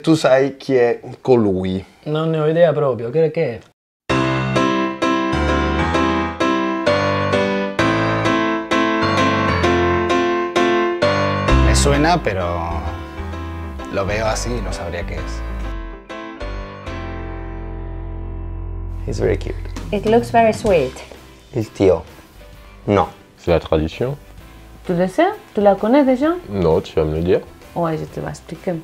Tu sai chi è colui? Non ne ho idea proprio, che è? Me suena, pero lo veo así y no sabría qué es. He's very cute. It looks very sweet. Il tio. Non. C'est la tradition. Tu le sais? Tu la connais déjà? Non, tu vas me le dire. Ouais, je te vais expliquer.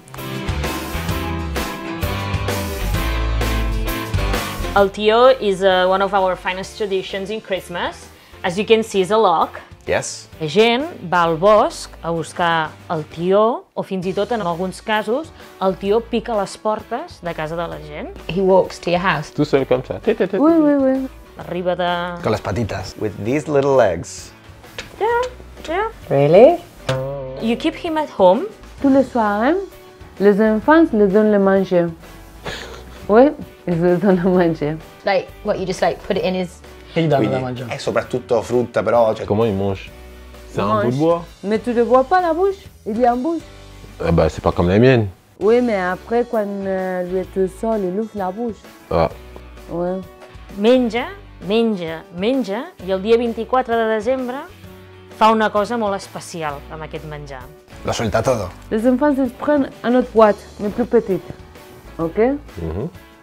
El tio is one of our finest traditions in Christmas. As you can see, is a lock. Yes. La gent va al bosc a buscar el tió, o fins i tot, en alguns casos, el tió pica les portes de casa de la gent. He walks to your house. Tout seul comme ça. Oui, oui, oui. Arriba de... Con las patitas. With these little legs. Yeah. Really? You keep him at home. Tous les soirs, hein, les enfants les donnent le manger. Oui, ils le donnent à manger. Like, what, you just like put it in his... Che gli danno da Quindi mangiare? è soprattutto frutta, però... Cioè, Comment il mange? C'est un bout de bois. Mais tu ne vois pas la bouche? Il est en bouche. Eh ben, c'est pas comme la mienne. Oui, mais après, quand lui est tout seul, il ouvre la bouche. Ah. Ouais. Menja, menja, menja, i el dia 24 de desembre fa una cosa molt especial amb aquest menjar. Lo suelta todo. Les enfants, ils prennent une autre boîte, mais plus petite. Ok?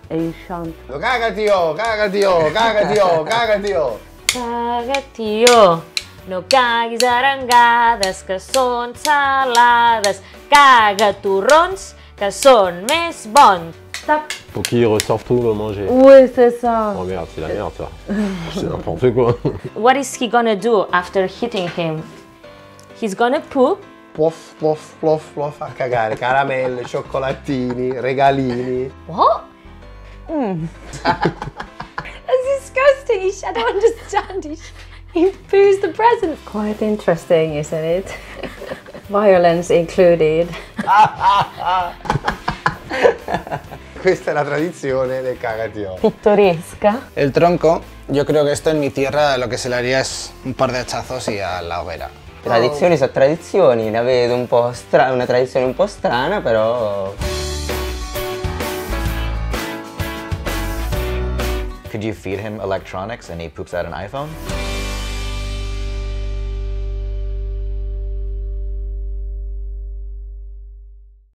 Et ils chantent. Caga tio, caga tio, caga tio, caga tio. Caga, tio, no caguis arengades, que són salades. Caga torrons, que són més bons. Tap. Faut qu'il ressorte tout le manger. Oui, c'est ça. Oh merde, c'est la merde ça. C'est n'importe quoi. What is he gonna do after hitting him? He's gonna poop. Plof, plof, plof, plof, a cagare. Caramelle, cioccolatini, regalini. What? That's disgusting. I don't understand. He poos the presents. Quite interesting, isn't it? Violence included. Questa è la tradizione del cagatio. Pittoresca. El tronco, yo creo que esto en mi tierra lo que se le haría es un par de hachazos y a la hoguera. Tradizioni sono tradizioni, la vedo un po' una tradizione un po' strana, però... Could you feed him electronics and he poops out an iPhone?